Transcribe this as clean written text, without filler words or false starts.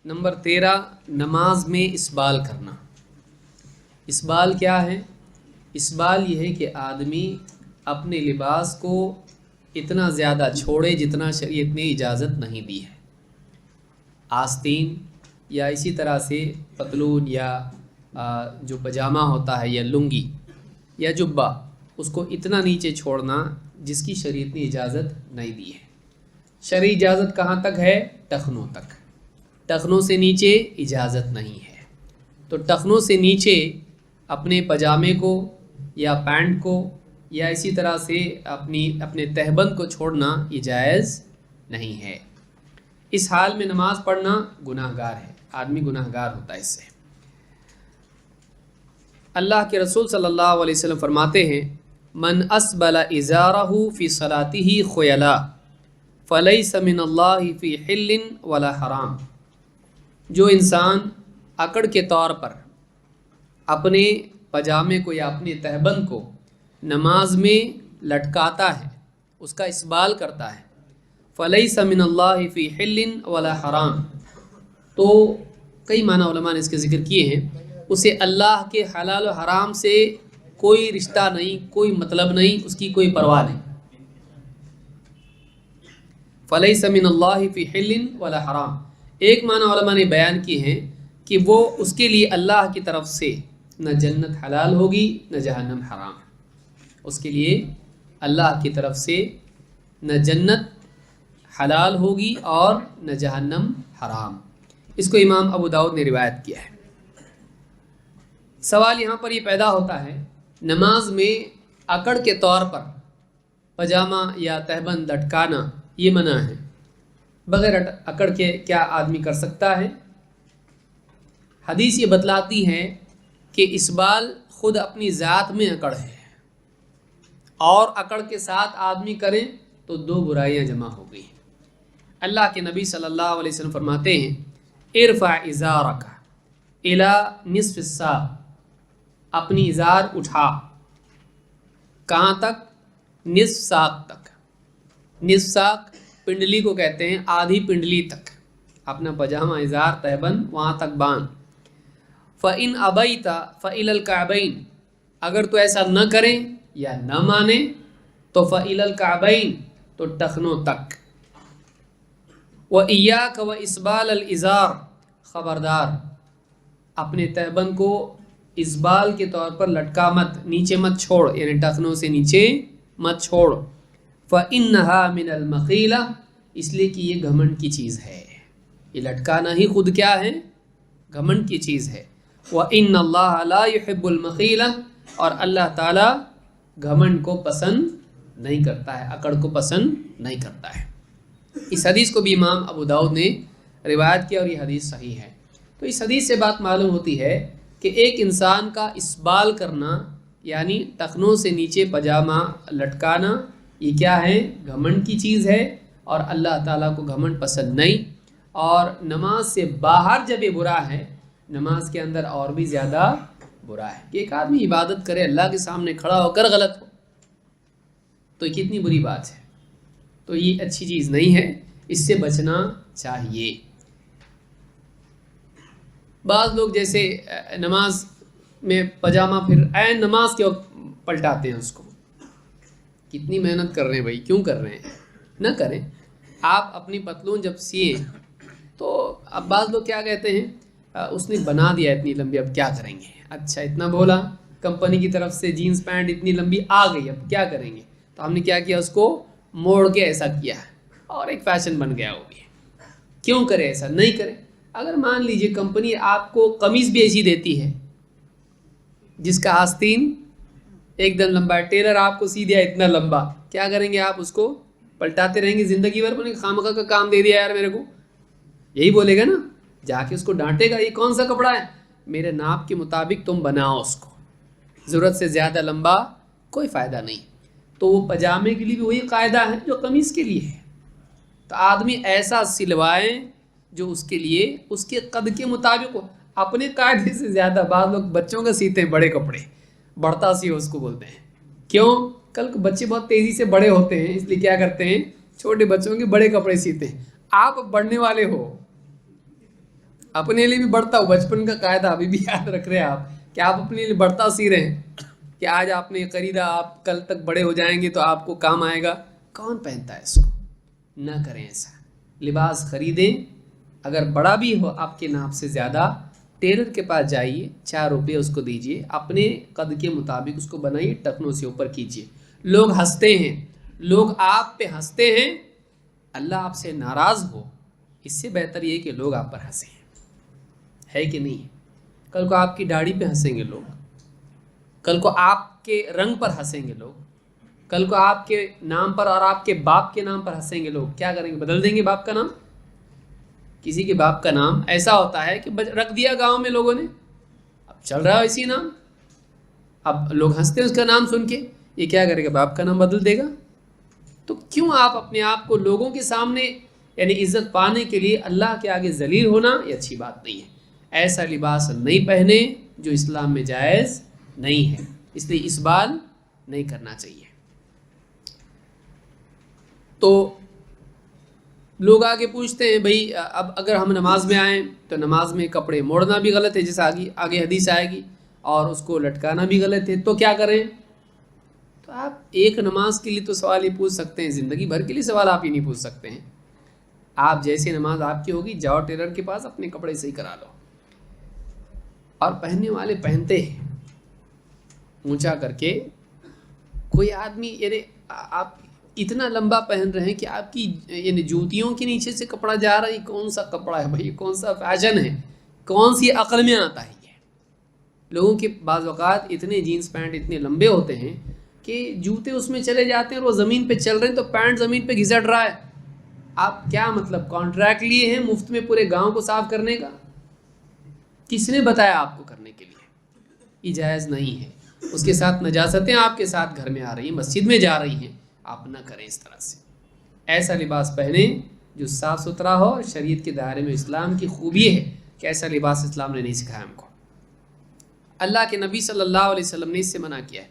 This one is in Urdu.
نمبر 13 نماز میں اسبال کرنا۔ اسبال کیا ہے؟ اسبال یہ ہے کہ آدمی اپنے لباس کو اتنا زیادہ چھوڑے جتنا شریعت نے اجازت نہیں دی ہے۔ آستین یا اسی طرح سے پتلون یا جو پجامہ ہوتا ہے یا لنگی یا جبہ، اس کو اتنا نیچے چھوڑنا جس کی شریعت نے اجازت نہیں دی ہے۔ شرعی اجازت کہاں تک ہے؟ ٹخنوں تک۔ ٹخنوں سے نیچے اجازت نہیں ہے۔ تو ٹخنوں سے نیچے اپنے پجامے کو یا پینٹ کو یا اسی طرح سے اپنے تہبند کو چھوڑنا یہ جائز نہیں ہے۔ اس حال میں نماز پڑھنا گناہ گار ہے، آدمی گناہ گار ہوتا ہے اس سے۔ اللہ کے رسول صلی اللہ علیہ وسلم فرماتے ہیں من اسبل ازارہ فی صلاتہ خیلا فلیس من اللہ فی حل ولا حرام۔ جو انسان اکڑ کے طور پر اپنے پجامے کو یا اپنے تہبند کو نماز میں لٹکاتا ہے، اس کا اسبال کرتا ہے، فلیس من اللہ فی حل ولا حرام، تو کئی معنی علماء نے اس کے ذکر کیے ہیں، اسے اللہ کے حلال و حرام سے کوئی رشتہ نہیں، کوئی مطلب نہیں، اس کی کوئی پرواہ نہیں۔ فلیس من اللہ فی حل ولا حرام، ایک معنی علماء نے بیان کی ہے کہ وہ اس کے لیے اللہ کی طرف سے نہ جنت حلال ہوگی نہ جہنم حرام، اس کے لیے اللہ کی طرف سے نہ جنت حلال ہوگی اور نہ جہنم حرام۔ اس کو امام ابو داؤد نے روایت کیا ہے۔ سوال یہاں پر یہ پیدا ہوتا ہے، نماز میں اکڑ کے طور پر پجامہ یا تہبند لٹکانا یہ منع ہے، بغیر اکڑ کے کیا آدمی کر سکتا ہے؟ حدیث یہ بتلاتی ہے کہ اسبال خود اپنی ذات میں اکڑ ہے، اور اکڑ کے ساتھ آدمی کریں تو دو برائیاں جمع ہو گئی۔ اللہ کے نبی صلی اللہ علیہ وسلم فرماتے ہیں ارفع ازارک الی نصف الساق، اپنی ازار اٹھا، کہاں تک؟ نصف ساق تک۔ نصف ساق پنڈلی کو کہتے ہیں، آدھی پنڈلی تک اپنا پجامہ ازار تہبند وہاں تک باندھ۔ فَإِنْ أَبَيْتَ فَإِلَى الْكَعْبَيْنِ، اگر تو ایسا نہ کریں یا نہ مانے تو فَإِلَى الْكَعْبَيْنِ، تو ٹخنوں تک۔ وَإِيَّاكَ وَإِسْبَالَ الْإِزَارِ، خبردار اپنے تہبند کو اسبال کے طور پر لٹکا مت، نیچے مت چھوڑ، یعنی ٹخنوں سے نیچے مت چھوڑ۔ فَإِنَّهَا مِنَ الْمَخِيلَةِ، اس لیے کہ یہ گھمنڈ کی چیز ہے، یہ لٹکانا ہی خود کیا ہے؟ گھمنڈ کی چیز ہے۔ وَإِنَّ اللَّهَ لَا يُحِبُّ الْمَخِيلَةِ، اور اللہ تعالیٰ گھمنڈ کو پسند نہیں کرتا ہے، اکڑ کو پسند نہیں کرتا ہے۔ اس حدیث کو بھی امام ابو داؤد نے روایت کیا اور یہ حدیث صحیح ہے۔ تو اس حدیث سے بات معلوم ہوتی ہے کہ ایک انسان کا اسبال کرنا یعنی ٹخنوں سے نیچے پجامہ لٹکانا یہ کیا ہے؟ گھمنڈ کی چیز ہے، اور اللہ تعالیٰ کو گھمنڈ پسند نہیں۔ اور نماز سے باہر جب یہ برا ہے، نماز کے اندر اور بھی زیادہ برا ہے کہ ایک آدمی عبادت کرے، اللہ کے سامنے کھڑا ہو کر غلط ہو، تو یہ کتنی بری بات ہے۔ تو یہ اچھی چیز نہیں ہے، اس سے بچنا چاہیے۔ بعض لوگ جیسے نماز میں پجامہ پھر عین نماز کے وقت پلٹاتے ہیں اس کو، کتنی محنت کر رہے ہیں بھائی، کیوں کر رہے ہیں؟ نہ کریں۔ آپ اپنی پتلون جب سیئیں تو اب بعض لوگ کیا کہتے ہیں، اس نے بنا دیا اتنی لمبی، اب کیا کریں گے؟ اچھا اتنا بولا، کمپنی کی طرف سے جینز پینٹ اتنی لمبی آ گئی، اب کیا کریں گے؟ تو ہم نے کیا کیا، اس کو موڑ کے ایسا کیا اور ایک فیشن بن گیا وہ بھی۔ کیوں کرے ایسا؟ نہیں کرے۔ اگر مان لیجئے کمپنی آپ کو قمیض بھی ایسی دیتی ہے جس کا آستین ایک دم لمبا ہے، ٹیلر آپ کو سی دیا اتنا لمبا، کیا کریں گے آپ؟ اس کو پلٹاتے رہیں گے زندگی بھر؟ بولیں خامخواہ کا کام دے دیا یار میرے کو، یہی بولے گا نا، جا کے اس کو ڈانٹے گا، یہ کون سا کپڑا ہے، میرے ناپ کے مطابق تم بناؤ اس کو، ضرورت سے زیادہ لمبا کوئی فائدہ نہیں۔ تو وہ پجامے کے لیے بھی وہی قاعدہ ہے جو قمیض کے لیے ہے۔ تو آدمی ایسا سلوائیں جو اس کے لیے اس کے قد کے مطابق ہو، اپنے قاعدے سے زیادہ۔ بعض لوگ بچوں کا سیتے ہیں بڑے کپڑے، بڑھتا سی ہو اس کو بولتے ہیں، کیوں؟ کل کو بچے بہت تیزی سے بڑے ہوتے ہیں، اس لیے کیا کرتے ہیں، چھوٹے بچوں کے بڑے کپڑے سیتے ہیں۔ آپ بڑھنے والے ہو، اپنے لیے بھی بڑھتا، بچپن کا قاعدہ ابھی بھی یاد رکھ رہے ہیں آپ کہ آپ اپنے لیے بڑھتا سی رہے ہیں کہ آج آپ نے خریدا، آپ کل تک بڑے ہو جائیں گے تو آپ کو کام آئے گا. کون پہنتا ہے اس کو؟ نہ کریں ایسا. لباس خریدیں، اگر بڑا بھی ہو آپ کے ناپ سے زیادہ، ٹیلر کے پاس جائیے، 4 روپے اس کو دیجیے، اپنے قد کے مطابق اس کو بنائیے، ٹخنوں سے اوپر کیجیے. لوگ ہنستے ہیں، لوگ آپ پہ ہنستے ہیں، اللہ آپ سے ناراض ہو، اس سے بہتر یہ کہ لوگ آپ پر ہنسیں. ہے کہ نہیں؟ کل کو آپ کی داڑھی پہ ہنسیں گے لوگ، کل کو آپ کے رنگ پر ہنسیں گے لوگ، کل کو آپ کے نام پر اور آپ کے باپ کے نام پر ہنسیں گے لوگ. کیا کریں گے؟ بدل دیں گے باپ کا نام. کسی کے باپ کا نام ایسا ہوتا ہے کہ رکھ دیا گاؤں میں لوگوں نے، اب چل رہا ہے اسی نام، اب لوگ ہنستے ہیں اس کا نام سن کے. یہ کیا کرے گا؟ باپ کا نام بدل دے گا. تو کیوں آپ اپنے آپ کو لوگوں کے سامنے یعنی عزت پانے کے لیے اللہ کے آگے ذلیل ہونا، یہ اچھی بات نہیں ہے. ایسا لباس نہیں پہنے جو اسلام میں جائز نہیں ہے، اس لیے اسبال نہیں کرنا چاہیے. تو لوگ آگے پوچھتے ہیں بھائی اب اگر ہم نماز میں آئیں تو نماز میں کپڑے موڑنا بھی غلط ہے، جیسے آگے حدیث آئے گی، اور اس کو لٹکانا بھی غلط ہے، تو کیا کریں؟ تو آپ ایک نماز کے لیے تو سوال ہی پوچھ سکتے ہیں، زندگی بھر کے لیے سوال آپ ہی نہیں پوچھ سکتے ہیں. آپ جیسی نماز آپ کی ہوگی، جاؤ ٹیلر کے پاس اپنے کپڑے صحیح کرا لو. اور پہننے والے پہنتے ہیں اونچا کر کے. کوئی آدمی یعنی آپ اتنا لمبا پہن رہے ہیں کہ آپ کی یعنی جوتیوں کے نیچے سے کپڑا جا رہا ہے. کون سا کپڑا ہے بھائی؟ کون سا فیشن ہے؟ کون سی عقل میں آتا ہے یہ؟ لوگوں کے بعض اوقات اتنے جینس پینٹ اتنے لمبے ہوتے ہیں کہ جوتے اس میں چلے جاتے ہیں اور وہ زمین پہ چل رہے ہیں تو پینٹ زمین پہ گھسٹ رہا ہے. آپ کیا مطلب کانٹریکٹ لیے ہیں مفت میں پورے گاؤں کو صاف کرنے کا؟ کس نے بتایا آپ کو کرنے کے لیے؟ یہ جائز نہیں ہے. اس کے ساتھ نجاستیں آپ کے ساتھ گھر میں آ رہی ہیں، مسجد میں جا رہی ہیں، آپ نہ کریں اس طرح سے. ایسا لباس پہنیں جو صاف ستھرا ہو. شریعت کے دائرے میں اسلام کی خوبی ہے کہ ایسا لباس اسلام نے نہیں سکھایا ہم کو. اللہ کے نبی صلی اللہ علیہ وسلم نے اس سے منع کیا ہے.